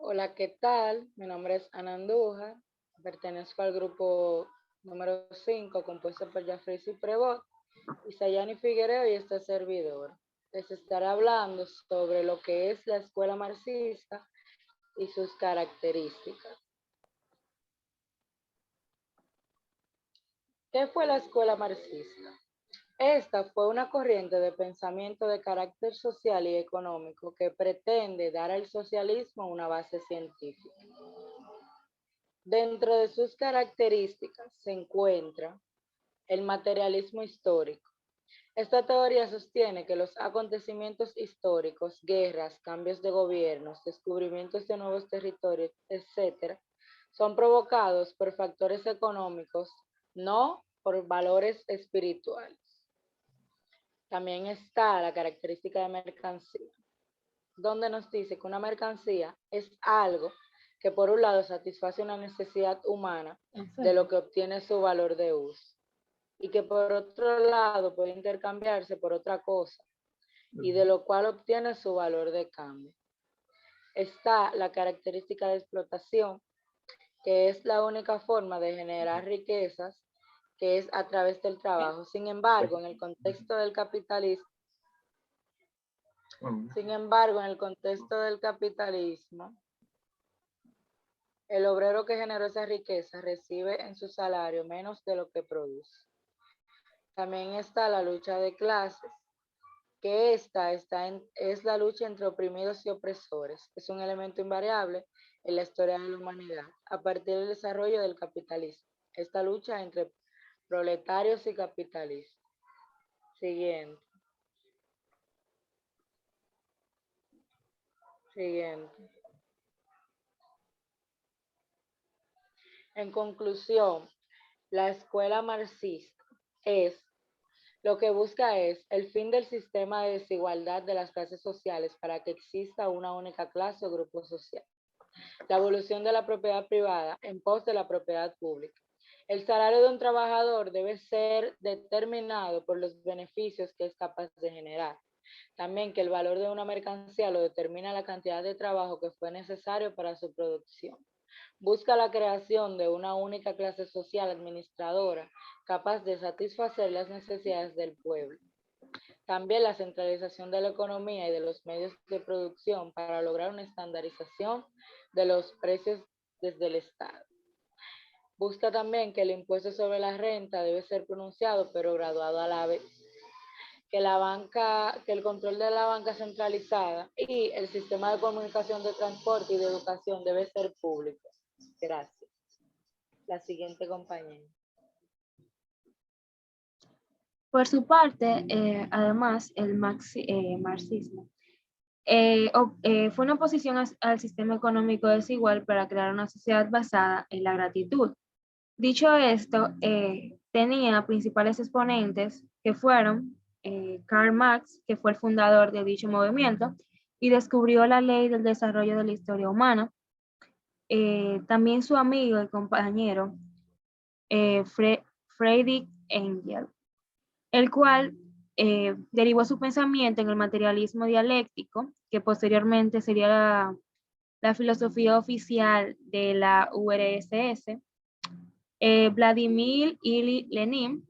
Hola, ¿qué tal? Mi nombre es Ana Andújar, pertenezco al grupo número 5, compuesto por Jeffrey Prevot y Sayani Figuereo y este servidor. Les estaré hablando sobre lo que es la escuela marxista y sus características. ¿Qué fue la escuela marxista? Esta fue una corriente de pensamiento de carácter social y económico que pretende dar al socialismo una base científica. Dentro de sus características se encuentra el materialismo histórico. Esta teoría sostiene que los acontecimientos históricos, guerras, cambios de gobiernos, descubrimientos de nuevos territorios, etc., son provocados por factores económicos, no por valores espirituales. También está la característica de mercancía, donde nos dice que una mercancía es algo que por un lado satisface una necesidad humana de lo que obtiene su valor de uso y que por otro lado puede intercambiarse por otra cosa y de lo cual obtiene su valor de cambio. Está la característica de explotación, que es la única forma de generar riquezas, que es a través del trabajo. Sin embargo, en el contexto del capitalismo, el obrero que generó esa riqueza recibe en su salario menos de lo que produce. También está la lucha de clases, que es la lucha entre oprimidos y opresores. Es un elemento invariable en la historia de la humanidad a partir del desarrollo del capitalismo. Esta lucha entre proletarios y capitalistas. Siguiente. Siguiente. En conclusión, la escuela marxista es lo que busca es el fin del sistema de desigualdad de las clases sociales para que exista una única clase o grupo social. La evolución de la propiedad privada en pos de la propiedad pública. El salario de un trabajador debe ser determinado por los beneficios que es capaz de generar. También que el valor de una mercancía lo determina la cantidad de trabajo que fue necesario para su producción. Busca la creación de una única clase social administradora capaz de satisfacer las necesidades del pueblo. También la centralización de la economía y de los medios de producción para lograr una estandarización de los precios desde el Estado. Busca también que el impuesto sobre la renta debe ser pronunciado pero graduado a la vez. Que el control de la banca centralizada y el sistema de comunicación de transporte y de educación debe ser público. Gracias. La siguiente compañera. Por su parte, además, el marxismo fue una oposición al sistema económico desigual para crear una sociedad basada en la gratitud. Dicho esto, tenía principales exponentes que fueron Karl Marx, que fue el fundador de dicho movimiento y descubrió la ley del desarrollo de la historia humana. También su amigo y compañero Friedrich Engels, el cual derivó su pensamiento en el materialismo dialéctico, que posteriormente sería la filosofía oficial de la URSS. Vladimir Ilich Lenin,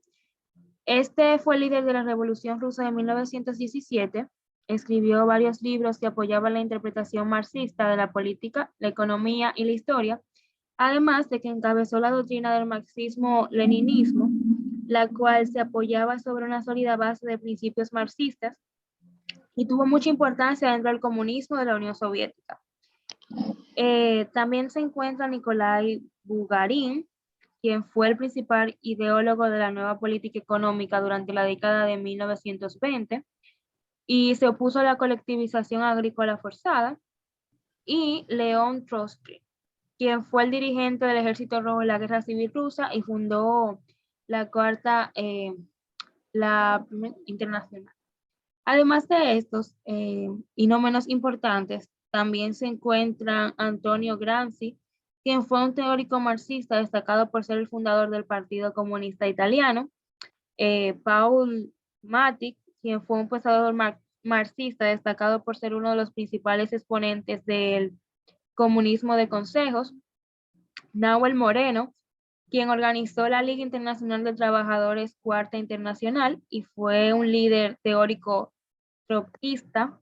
este fue el líder de la Revolución Rusa de 1917, escribió varios libros que apoyaban la interpretación marxista de la política, la economía y la historia, además de que encabezó la doctrina del marxismo-leninismo, la cual se apoyaba sobre una sólida base de principios marxistas y tuvo mucha importancia dentro del comunismo de la Unión Soviética. También se encuentra Nikolai Bugarin, quien fue el principal ideólogo de la nueva política económica durante la década de 1920 y se opuso a la colectivización agrícola forzada, y León Trotsky, quien fue el dirigente del Ejército Rojo en la Guerra Civil Rusa y fundó la Cuarta Internacional. Además de estos, y no menos importantes, también se encuentra Antonio Gramsci, quien fue un teórico marxista destacado por ser el fundador del Partido Comunista Italiano, Paul Matic, quien fue un pensador marxista destacado por ser uno de los principales exponentes del comunismo de consejos, Nahuel Moreno, quien organizó la Liga Internacional de Trabajadores Cuarta Internacional y fue un líder teórico trotskista,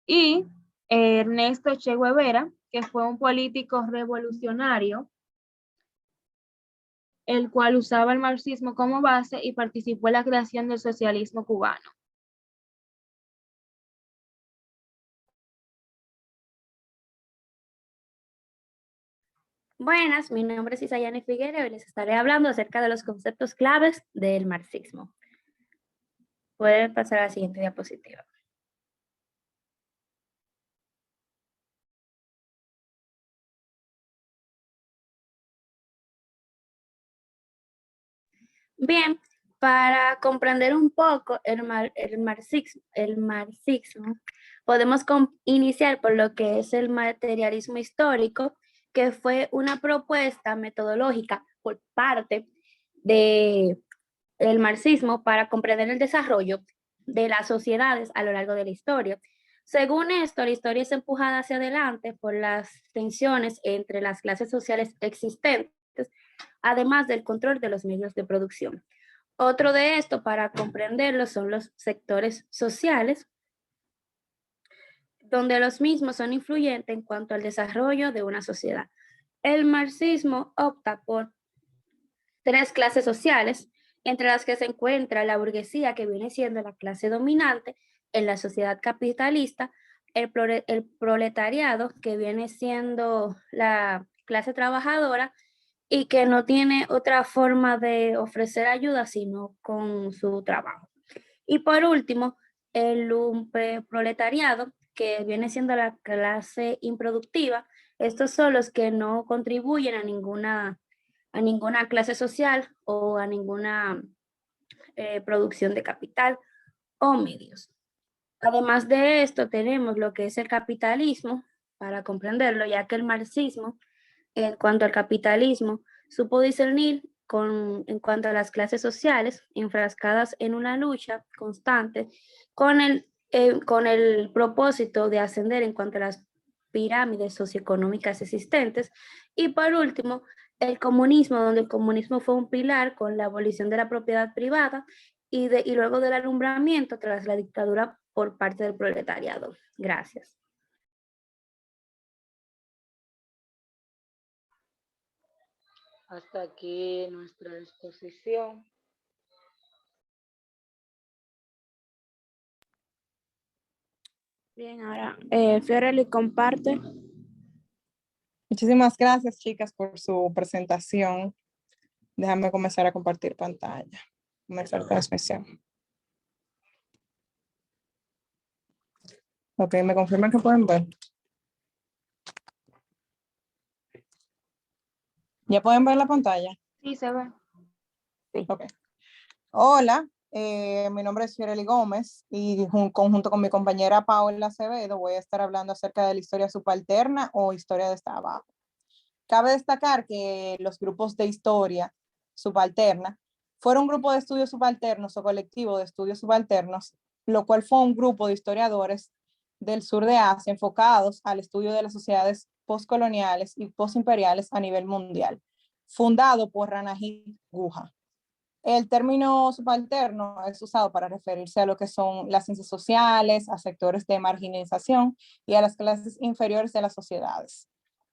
y Ernesto Che Guevara, que fue un político revolucionario, el cual usaba el marxismo como base y participó en la creación del socialismo cubano. Buenas, mi nombre es Isayane Figueroa y les estaré hablando acerca de los conceptos claves del marxismo. Pueden pasar a la siguiente diapositiva. Bien, para comprender un poco el marxismo, podemos iniciar por lo que es el materialismo histórico, que fue una propuesta metodológica por parte del marxismo para comprender el desarrollo de las sociedades a lo largo de la historia. Según esto, la historia es empujada hacia adelante por las tensiones entre las clases sociales existentes, además del control de los medios de producción. Otro de esto, para comprenderlo, son los sectores sociales, donde los mismos son influyentes en cuanto al desarrollo de una sociedad. El marxismo opta por tres clases sociales, entre las que se encuentra la burguesía, que viene siendo la clase dominante en la sociedad capitalista, el proletariado, que viene siendo la clase trabajadora y que no tiene otra forma de ofrecer ayuda sino con su trabajo. Y por último, el lumpenproletariado, que viene siendo la clase improductiva. Estos son los que no contribuyen a ninguna clase social o a ninguna producción de capital o medios. Además de esto, tenemos lo que es el capitalismo, para comprenderlo, ya que el marxismo, en cuanto al capitalismo, supo discernir en cuanto a las clases sociales enfrascadas en una lucha constante con el propósito de ascender en cuanto a las pirámides socioeconómicas existentes. Y por último, el comunismo, donde el comunismo fue un pilar con la abolición de la propiedad privada y luego del alumbramiento tras la dictadura por parte del proletariado. Gracias. Hasta aquí nuestra exposición. Bien, ahora Fiorelli comparte. Muchísimas gracias, chicas, por su presentación. Déjame comenzar a compartir pantalla. Comenzar transmisión. Ok, ¿me confirman que pueden ver? ¿Ya pueden ver la pantalla? Sí, se ve. Sí. Ok. Hola, mi nombre es Fiorelli Gómez y conjunto con mi compañera Paola Acevedo voy a estar hablando acerca de la historia subalterna o historia desde abajo. Cabe destacar que los grupos de historia subalterna fueron un grupo de estudios subalternos o colectivo de estudios subalternos, lo cual fue un grupo de historiadores del sur de Asia enfocados al estudio de las sociedades postcoloniales y postimperiales a nivel mundial, fundado por Ranajit Guha. El término subalterno es usado para referirse a lo que son las ciencias sociales, a sectores de marginalización y a las clases inferiores de las sociedades.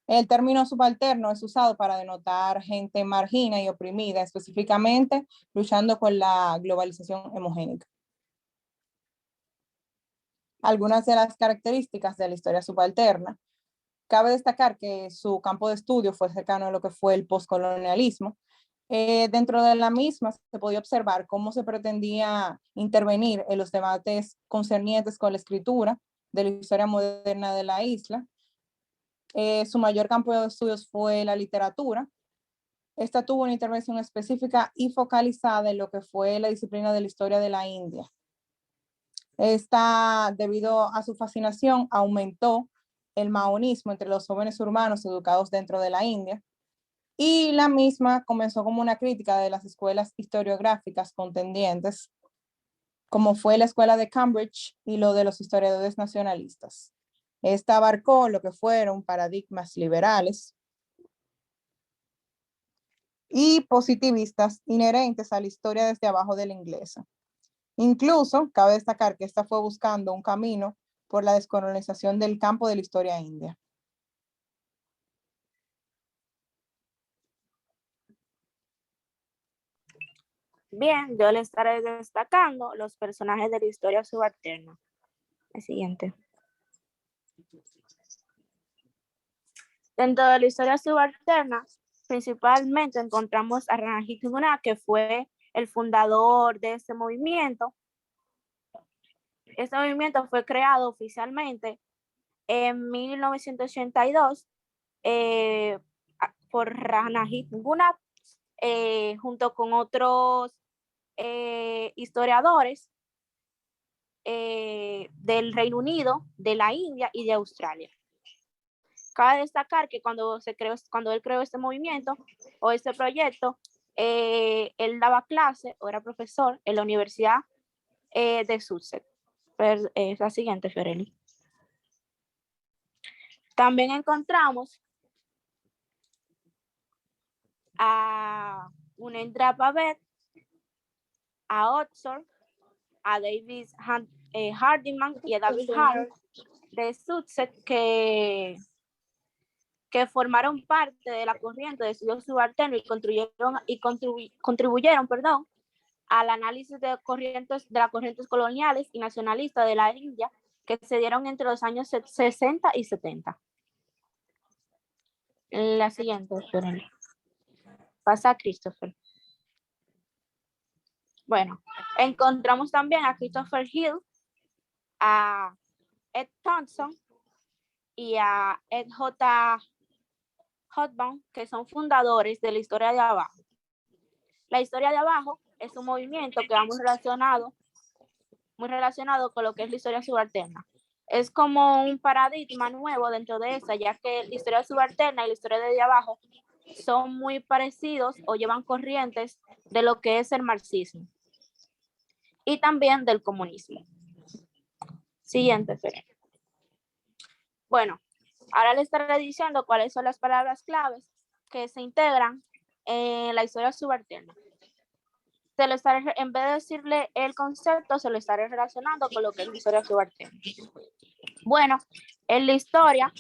El término subalterno es usado para denotar gente margina y oprimida, específicamente luchando con la globalización hemogénica. Algunas de las características de la historia subalterna. Cabe destacar que su campo de estudio fue cercano a lo que fue el postcolonialismo. Dentro de la misma se podía observar cómo se pretendía intervenir en los debates concernientes con la escritura de la historia moderna de la isla. Su mayor campo de estudios fue la literatura. Esta tuvo una intervención específica y focalizada en lo que fue la disciplina de la historia de la India. Esta, debido a su fascinación, aumentó el maonismo entre los jóvenes urbanos educados dentro de la India, y la misma comenzó como una crítica de las escuelas historiográficas contendientes, como fue la escuela de Cambridge y lo de los historiadores nacionalistas. Esta abarcó lo que fueron paradigmas liberales y positivistas inherentes a la historia desde abajo de la inglesa. Incluso, cabe destacar que esta fue buscando un camino por la descolonización del campo de la historia india. Bien, yo le estaré destacando los personajes de la historia subalterna. El siguiente. Dentro de la historia subalterna, principalmente encontramos a Ranjit Guna, que fue el fundador de este movimiento. Este movimiento fue creado oficialmente en 1982 por Ranjit Guna, junto con otros historiadores del Reino Unido, de la India y de Australia. Cabe destacar que cuando él creó este movimiento o este proyecto, él daba clase o era profesor en la Universidad de Sussex. La siguiente, Fiorelli. También encontramos a Unendra Babet, a Oxford, a David Hardiman y a David Harold de Sussex que formaron parte de la corriente de estudios subalternos y contribuyeron al análisis de las corrientes coloniales y nacionalistas de la India que se dieron entre los años 60 y 70. La siguiente, pasa a Christopher. Bueno, encontramos también a Christopher Hill, a Ed Thompson y a Ed J. Hobsbawm, que son fundadores de la historia de abajo. La historia de abajo es un movimiento que va muy relacionado con lo que es la historia subalterna. Es como un paradigma nuevo dentro de esa, ya que la historia subalterna y la historia de abajo son muy parecidos o llevan corrientes de lo que es el marxismo y también del comunismo. Siguiente, Fere. Bueno, ahora le estaré diciendo cuáles son las palabras claves que se integran en la historia subalterna. En vez de decirle el concepto, se lo estaré relacionando con lo que es la historia subalterna. Bueno, en la historia,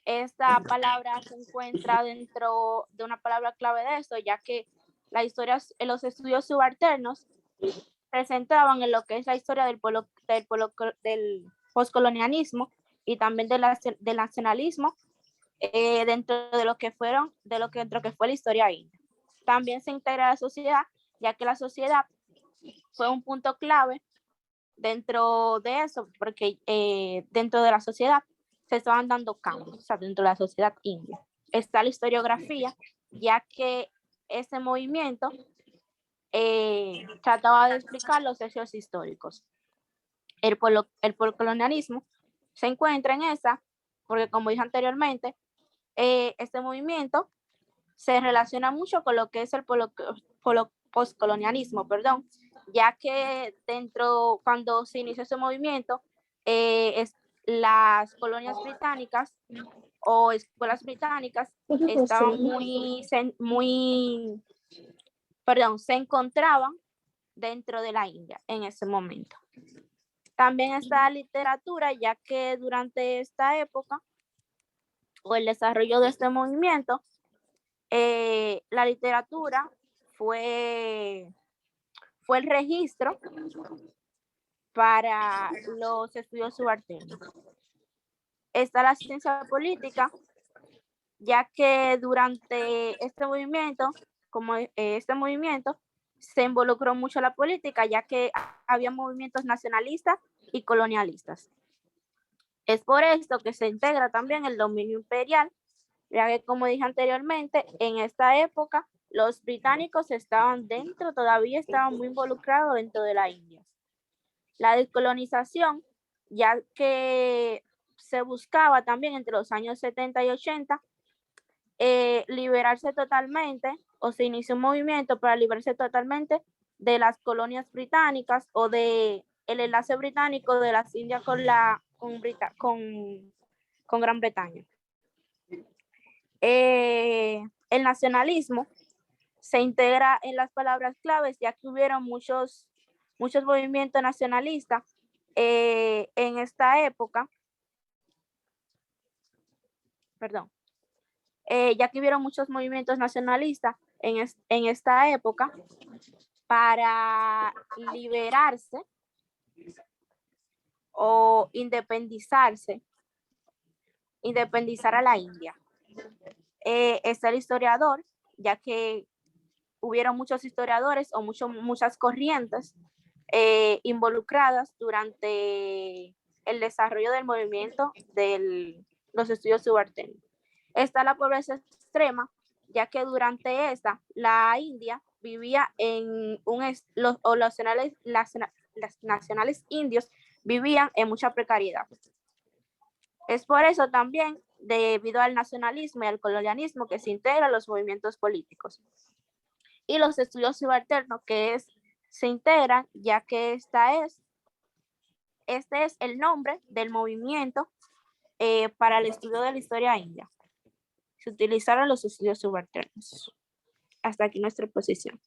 esta palabra se encuentra dentro de una palabra clave de esto, ya que la historia, en los estudios subalternos se centraban en lo que es la historia del postcolonialismo y también del nacionalismo dentro de lo que fue la historia india. También se integra la sociedad, ya que la sociedad fue un punto clave dentro de eso, porque dentro de la sociedad se estaban dando cambios, o sea, dentro de la sociedad india. Está la historiografía, ya que ese movimiento trataba de explicar los hechos históricos. El colonialismo se encuentra en esa, porque como dije anteriormente, este movimiento se relaciona mucho con lo que es el postcolonialismo, ya que cuando se inició ese movimiento, las colonias británicas o escuelas británicas estaban se encontraban dentro de la India en ese momento. También está la literatura, ya que durante esta época o el desarrollo de este movimiento, la literatura fue el registro para los estudios subalternos. Está la ciencia política, ya que durante este movimiento, se involucró mucho la política, ya que había movimientos nacionalistas y colonialistas. Es por esto que se integra también el dominio imperial, ya que, como dije anteriormente, en esta época los británicos todavía estaban muy involucrados dentro de la India. La descolonización, ya que se buscaba también entre los años 70 y 80, liberarse totalmente, o se inició un movimiento para liberarse totalmente de las colonias británicas o de el enlace británico de las Indias con con Gran Bretaña. El nacionalismo se integra en las palabras claves, ya que hubieron muchos movimientos nacionalistas en esta época. Ya que hubieron muchos movimientos nacionalistas en esta época para liberarse o independizar a la India. Está el historiador, ya que hubieron muchos historiadores o muchas corrientes involucradas durante el desarrollo del movimiento de los estudios subalternos. Está la pobreza extrema, ya que durante esta, la India vivía en los nacionales indios vivían en mucha precariedad. Es por eso también, debido al nacionalismo y al colonialismo, que se integran los movimientos políticos. Y los estudios subalternos se integran, ya que este es el nombre del movimiento para el estudio de la historia india. Se utilizaron los estudios subalternos. Hasta aquí nuestra exposición.